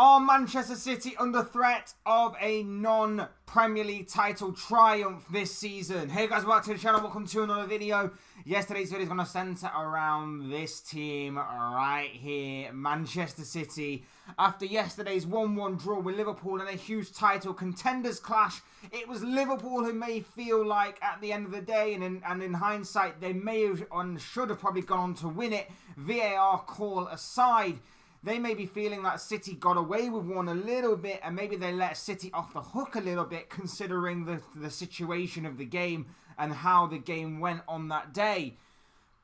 Are Manchester City under threat of a non-Premier League title triumph this season? Hey guys, welcome to the channel. Welcome to another video. Yesterday's video is going to centre around this team right here, Manchester City. After yesterday's 1-1 draw with Liverpool and a huge title contenders clash, it was Liverpool who may feel like at the end of the day, and in hindsight, they may have and should have probably gone on to win it. VAR call aside, they may be feeling that City got away with one a little bit, and maybe they let City off the hook a little bit considering the situation of the game and how the game went on that day.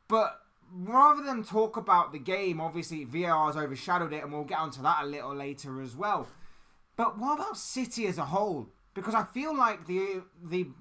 But rather than talk about the game, obviously VAR has overshadowed it, and we'll get onto that a little later as well. But what about City as a whole? Because I feel like the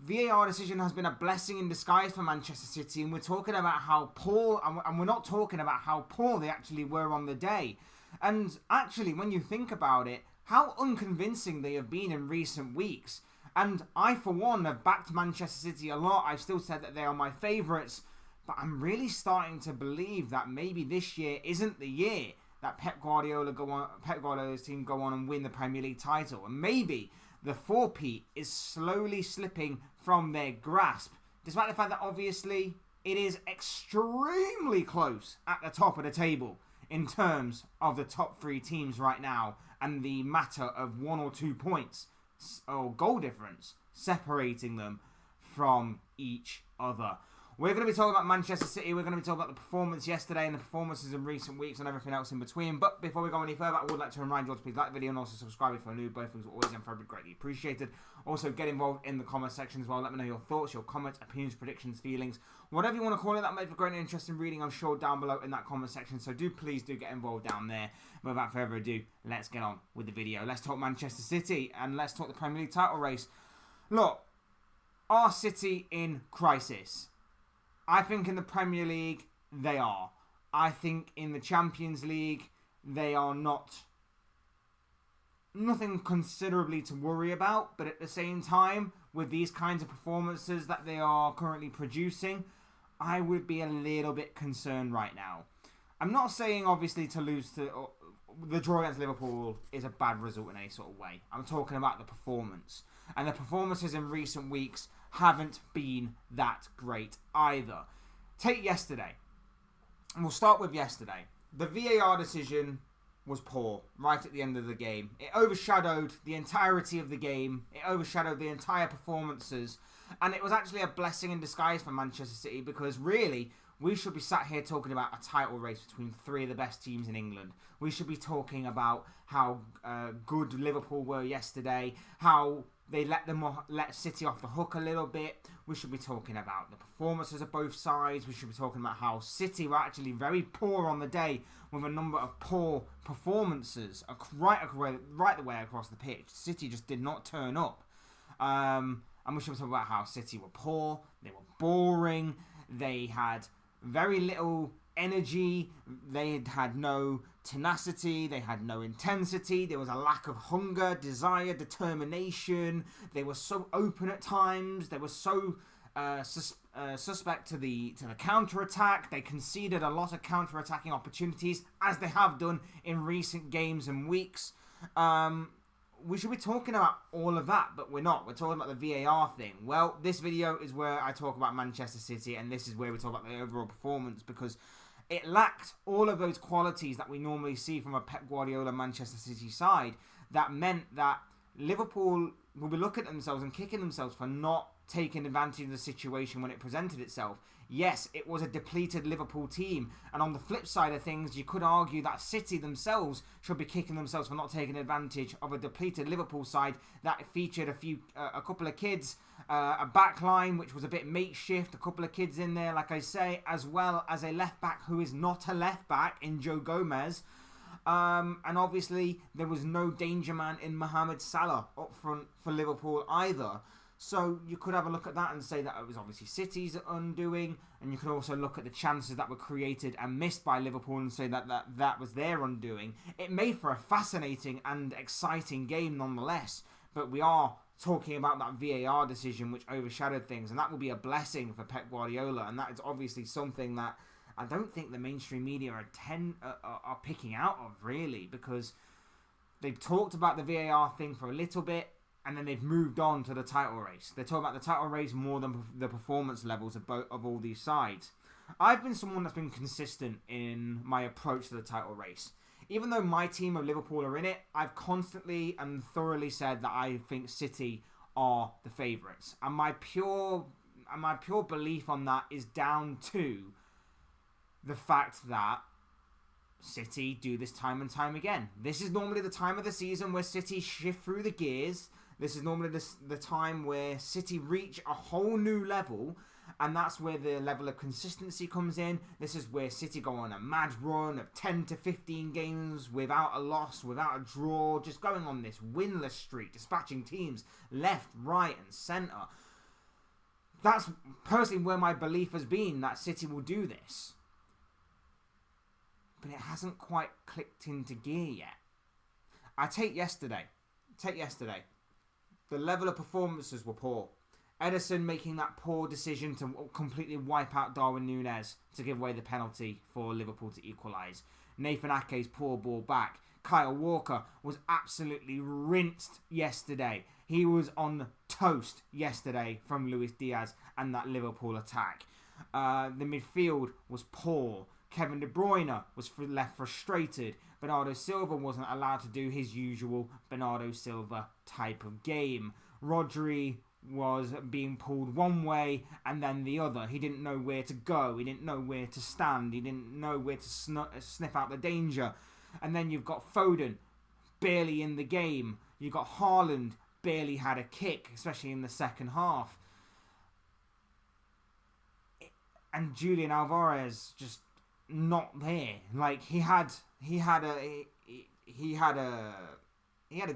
VAR decision has been a blessing in disguise for Manchester City, and we're talking about how poor, and we're not talking about how poor they actually were on the day. And actually, when you think about it, how unconvincing they have been in recent weeks. And I, for one, have backed Manchester City a lot. I've still said that they are my favourites. But I'm really starting to believe that maybe this year isn't the year that Pep Guardiola's team go on and win the Premier League title. And maybe the four-peat is slowly slipping from their grasp. Despite the fact that, obviously, it is extremely close at the top of the table in terms of the top three teams right now, and the matter of 1 or 2 points or goal difference separating them from each other. We're going to be talking about Manchester City. We're going to be talking about the performance yesterday and the performances in recent weeks and everything else in between. But before we go any further, I would like to remind you all to please like the video and also subscribe if you're new. Both things are always and forever greatly appreciated. Also, get involved in the comment section as well. Let me know your thoughts, your comments, opinions, predictions, feelings, whatever you want to call it. That might be great and interesting reading, I'm sure, down below in that comment section. So please do get involved down there. But without further ado, let's get on with the video. Let's talk Manchester City and let's talk the Premier League title race. Look, are City in crisis? I think in the Premier League, they are. I think in the Champions League, they are not. Nothing considerably to worry about, but at the same time, with these kinds of performances that they are currently producing, I would be a little bit concerned right now. I'm not saying, obviously, to lose to... the draw against Liverpool is a bad result in any sort of way. I'm talking about the performance. And the performances in recent weeks haven't been that great either. Take yesterday. And we'll start with yesterday. The VAR decision was poor right at the end of the game. It overshadowed the entirety of the game. It overshadowed the entire performances. And it was actually a blessing in disguise for Manchester City, because really, we should be sat here talking about a title race between 3 of the best teams in England. We should be talking about how good Liverpool were yesterday, how they let City off the hook a little bit. We should be talking about the performances of both sides. We should be talking about how City were actually very poor on the day, with a number of poor performances right the way across the pitch. City just did not turn up. And we should be talking about how City were poor, they were boring, they had very little energy, they had no tenacity, they had no intensity, there was a lack of hunger, desire, determination. They were so open at times, they were so suspect to the counter-attack. They conceded a lot of counter-attacking opportunities, as they have done in recent games and weeks. We should be talking about all of that, but we're not. We're talking about the VAR thing. Well, this video is where I talk about Manchester City, and this is where we talk about the overall performance, because it lacked all of those qualities that we normally see from a Pep Guardiola Manchester City side. That meant that Liverpool will be looking at themselves and kicking themselves for not taking advantage of the situation when it presented itself. Yes, it was a depleted Liverpool team, and on the flip side of things, you could argue that City themselves should be kicking themselves for not taking advantage of a depleted Liverpool side that featured a couple of kids, a back line which was a bit makeshift, a couple of kids in there, like I say, as well as a left back who is not a left back in Joe Gomez. And obviously there was no danger man in Mohamed Salah up front for Liverpool either. So you could have a look at that and say that it was obviously City's undoing, and you could also look at the chances that were created and missed by Liverpool and say that was their undoing. It made for a fascinating and exciting game nonetheless, but we are talking about that VAR decision which overshadowed things, and that will be a blessing for Pep Guardiola, and that is obviously something that I don't think the mainstream media are picking out of, really, because they've talked about the VAR thing for a little bit, and then they've moved on to the title race. They're talking about the title race more than the performance levels of all these sides. I've been someone that's been consistent in my approach to the title race. Even though my team of Liverpool are in it, I've constantly and thoroughly said that I think City are the favourites. And my pure belief on that is down to the fact that City do this time and time again. This is normally the time of the season where City shift through the gears. This is normally the time where City reach a whole new level, and that's where the level of consistency comes in. This is where City go on a mad run of 10 to 15 games without a loss, without a draw, just going on this winless streak, dispatching teams left, right and centre. That's personally where my belief has been that City will do this. But it hasn't quite clicked into gear yet. I take yesterday. The level of performances were poor. Ederson making that poor decision to completely wipe out Darwin Núñez to give away the penalty for Liverpool to equalise. Nathan Ake's poor ball back. Kyle Walker was absolutely rinsed yesterday. He was on toast yesterday from Luis Diaz and that Liverpool attack. The midfield was poor. Kevin De Bruyne was left frustrated. Bernardo Silva wasn't allowed to do his usual Bernardo Silva type of game. Rodri was being pulled one way and then the other. He didn't know where to go. He didn't know where to stand. He didn't know where to sniff out the danger. And then you've got Foden, barely in the game. You've got Haaland, barely had a kick, especially in the second half. And Julian Alvarez just not there. Like he had a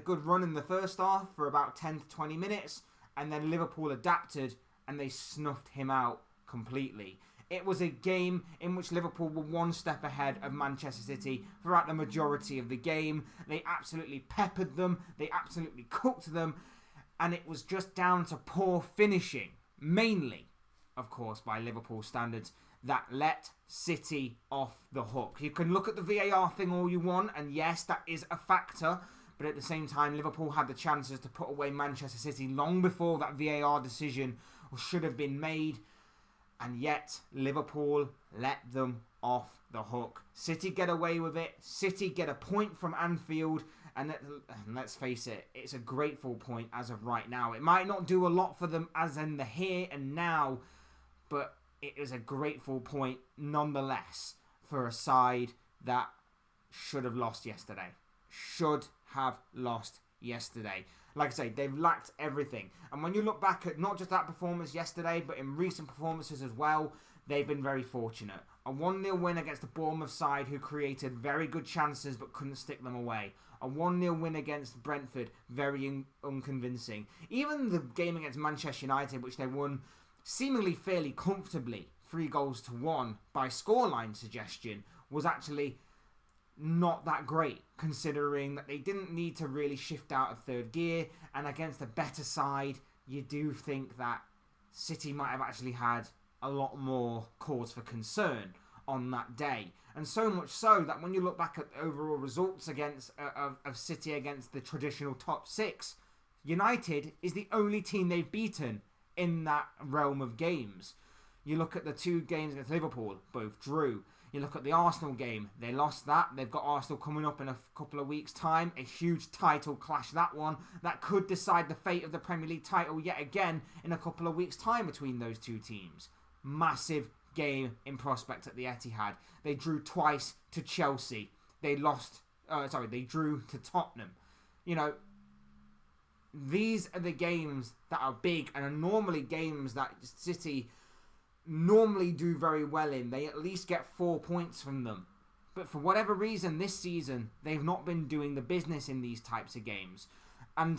good run in the first half for about 10 to 20 minutes, and then Liverpool adapted and they snuffed him out completely. It was a game in which Liverpool were one step ahead of Manchester City throughout the majority of the game. They absolutely peppered them, they absolutely cooked them, and it was just down to poor finishing, mainly, of course, by Liverpool standards, that let City off the hook. You can look at the VAR thing all you want, and yes, that is a factor, but at the same time, Liverpool had the chances to put away Manchester City long before that VAR decision should have been made, and yet Liverpool let them off the hook. City get away with it. City get a point from Anfield, and let's face it, it's a grateful point as of right now. It might not do a lot for them as in the here and now, but it is a grateful point nonetheless for a side that should have lost yesterday. Should have lost yesterday. Like I say, they've lacked everything. And when you look back at not just that performance yesterday, but in recent performances as well, they've been very fortunate. A 1-0 win against the Bournemouth side who created very good chances but couldn't stick them away. A 1-0 win against Brentford, very unconvincing. Even the game against Manchester United, which they won seemingly fairly comfortably, 3-1 by scoreline suggestion, was actually not that great, considering that they didn't need to really shift out of third gear, and against a better side, you do think that City might have actually had a lot more cause for concern on that day. And so much so that when you look back at the overall results against of City against the traditional top six, United is the only team they've beaten in that realm of games. You look at the two games against Liverpool, both drew. You look at the Arsenal game, they lost that. They've got Arsenal coming up in a couple of weeks' time. A huge title clash, that one. That could decide the fate of the Premier League title yet again in a couple of weeks' time between those two teams. Massive game in prospect at the Etihad. They drew twice to Chelsea. They drew to Tottenham. You know, these are the games that are big and are normally games that City normally do very well in. They at least get 4 points from them. But for whatever reason this season, they've not been doing the business in these types of games. And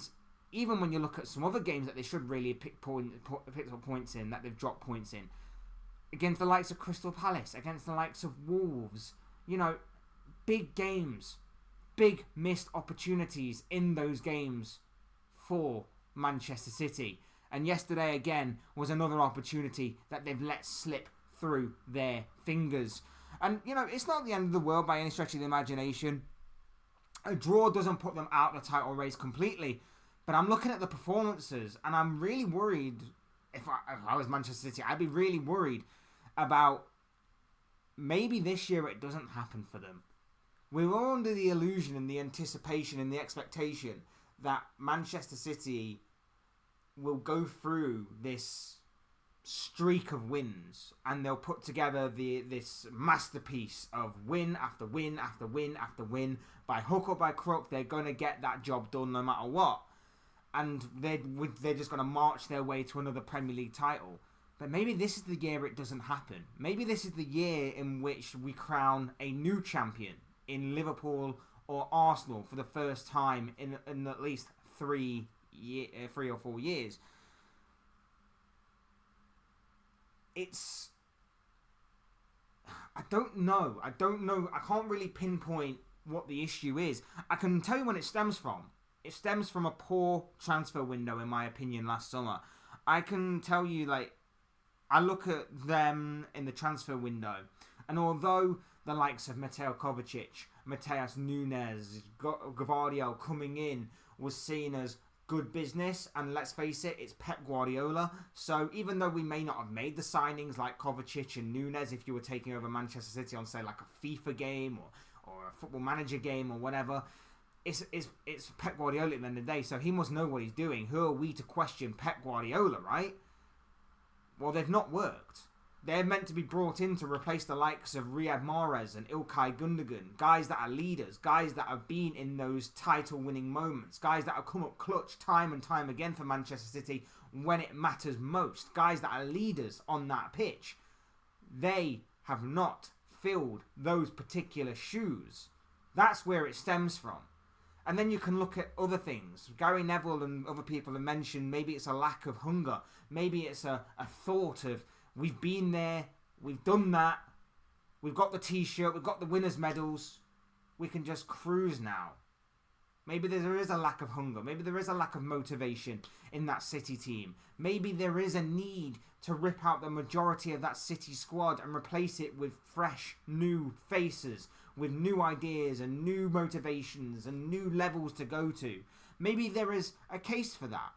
even when you look at some other games that they should really pick up points in, that they've dropped points in, against the likes of Crystal Palace, against the likes of Wolves, you know, big games, big missed opportunities in those games for Manchester City. And yesterday, again, was another opportunity that they've let slip through their fingers. And, you know, it's not the end of the world by any stretch of the imagination. A draw doesn't put them out of the title race completely, but I'm looking at the performances, and I'm really worried. If I was Manchester City, I'd be really worried about maybe this year it doesn't happen for them. We were under the illusion and the anticipation and the expectation that Manchester City will go through this streak of wins and they'll put together this masterpiece of win after win after win after win. By hook or by crook, they're going to get that job done no matter what. And they're just going to march their way to another Premier League title. But maybe this is the year it doesn't happen. Maybe this is the year in which we crown a new champion in Liverpool or Arsenal for the first time in at least 3 or 4 years. I don't know. I can't really pinpoint what the issue is. I can tell you when it stems from. It stems from a poor transfer window, in my opinion, last summer. I can tell you, I look at them in the transfer window, and although the likes of Mateo Kovacic, Mateus Nunes, Gvardiol coming in was seen as good business, and let's face it, it's Pep Guardiola. So even though we may not have made the signings like Kovacic and Nunes, if you were taking over Manchester City on, say, like a FIFA game or a Football Manager game or whatever, it's Pep Guardiola at the end of the day, so he must know what he's doing. Who are we to question Pep Guardiola, right? Well, they've not worked. They're meant to be brought in to replace the likes of Riyad Mahrez and Ilkay Gundogan, guys that are leaders, guys that have been in those title-winning moments, guys that have come up clutch time and time again for Manchester City when it matters most, guys that are leaders on that pitch. They have not filled those particular shoes. That's where it stems from. And then you can look at other things. Gary Neville and other people have mentioned maybe it's a lack of hunger. Maybe it's a thought of, we've been there, we've done that, we've got the t-shirt, we've got the winners' medals, we can just cruise now. Maybe there is a lack of hunger. Maybe there is a lack of motivation in that City team. Maybe there is a need to rip out the majority of that City squad and replace it with fresh, new faces, with new ideas and new motivations and new levels to go to. Maybe there is a case for that.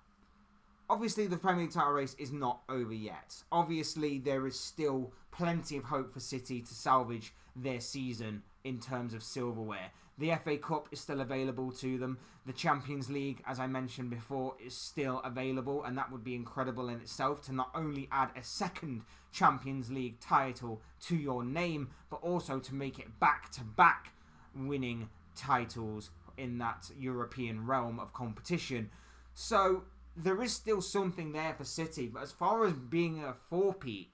Obviously, the Premier League title race is not over yet. Obviously, there is still plenty of hope for City to salvage their season in terms of silverware. The FA Cup is still available to them. The Champions League, as I mentioned before, is still available, and that would be incredible in itself to not only add a second Champions League title to your name, but also to make it back-to-back winning titles in that European realm of competition. So there is still something there for City, but as far as being a four-peat,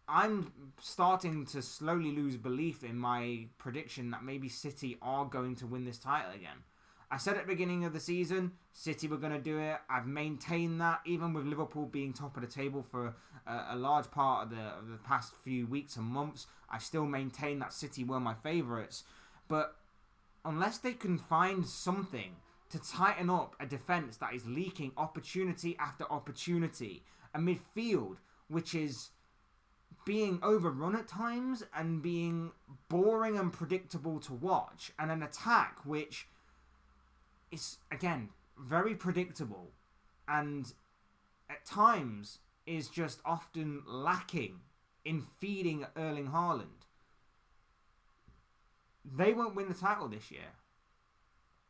I'm starting to slowly lose belief in my prediction that maybe City are going to win this title again. I said at the beginning of the season, City were going to do it. I've maintained that, even with Liverpool being top of the table for a large part of the past few weeks and months. I still maintain that City were my favourites. But unless they can find something to tighten up a defence that is leaking opportunity after opportunity, a midfield which is being overrun at times and being boring and predictable to watch, and an attack which is, again, very predictable and at times is just often lacking in feeding Erling Haaland. They won't win the title this year.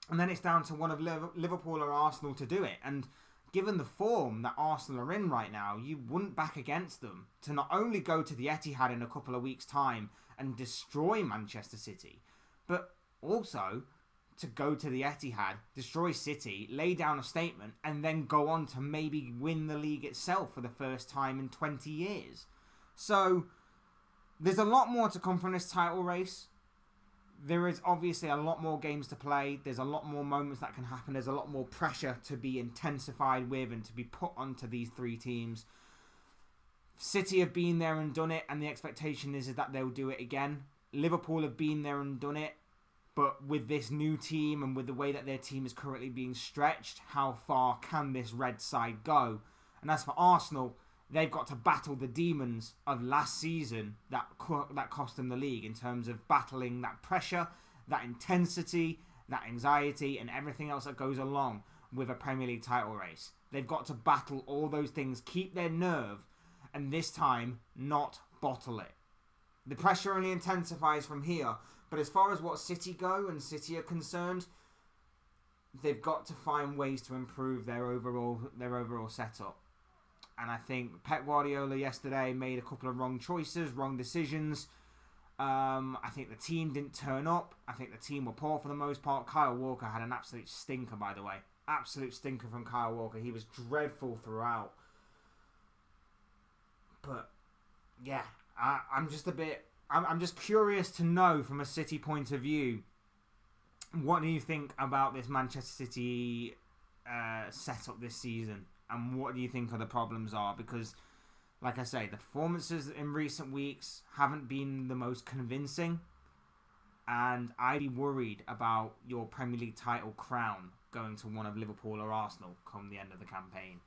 And then it's down to one of Liverpool or Arsenal to do it. And given the form that Arsenal are in right now, you wouldn't back against them to not only go to the Etihad in a couple of weeks' time and destroy Manchester City, but also to go to the Etihad, destroy City, lay down a statement, and then go on to maybe win the league itself for the first time in 20 years. So there's a lot more to come from this title race. There is obviously a lot more games to play. There's a lot more moments that can happen. There's a lot more pressure to be intensified with and to be put onto these three teams. City have been there and done it, and the expectation is that they'll do it again. Liverpool have been there and done it, but with this new team and with the way that their team is currently being stretched, how far can this red side go? And as for Arsenal, they've got to battle the demons of last season that cost them the league in terms of battling that pressure, that intensity, that anxiety, and everything else that goes along with a Premier League title race. They've got to battle all those things, keep their nerve, and this time not bottle it. The pressure only intensifies from here, but as far as what City go and City are concerned, they've got to find ways to improve their overall setup. And I think Pep Guardiola yesterday made a couple of wrong choices, wrong decisions. I think the team didn't turn up. I think the team were poor for the most part. Kyle Walker had an absolute stinker, by the way. Absolute stinker from Kyle Walker. He was dreadful throughout. But, yeah, I'm just curious to know from a City point of view, what do you think about this Manchester City setup this season? And what do you think the problems are? Because, like I say, the performances in recent weeks haven't been the most convincing. And I'd be worried about your Premier League title crown going to one of Liverpool or Arsenal come the end of the campaign.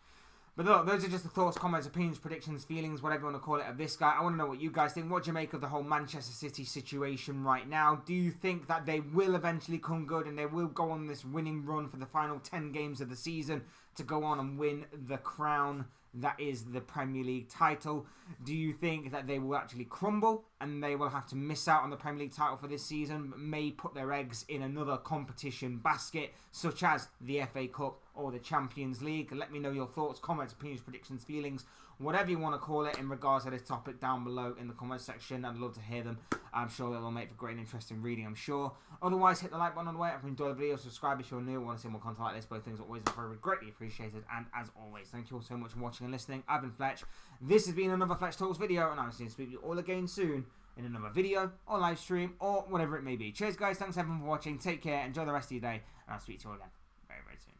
But look, those are just the thoughts, comments, opinions, predictions, feelings, whatever you want to call it, of this guy. I want to know what you guys think. What do you make of the whole Manchester City situation right now? Do you think that they will eventually come good and they will go on this winning run for the final 10 games of the season to go on and win the crown that is the Premier League title? Do you think that they will actually crumble and they will have to miss out on the Premier League title for this season, but may put their eggs in another competition basket, such as the FA Cup or the Champions League? Let me know your thoughts, comments, opinions, predictions, feelings, whatever you want to call it in regards to this topic down below in the comment section. I'd love to hear them. I'm sure they'll make for great and interesting reading, I'm sure. Otherwise, hit the like button on the way. If you enjoyed the video, subscribe if you're new and want to see more content like this. Both things are always very greatly appreciated. And as always, thank you all so much for watching and listening. I've been Fletch. This has been another Fletch Talks video, and I'm going to speak to you all again soon in another video or live stream or whatever it may be. Cheers, guys. Thanks everyone for watching. Take care. Enjoy the rest of your day, and I'll speak to you all again very, very soon.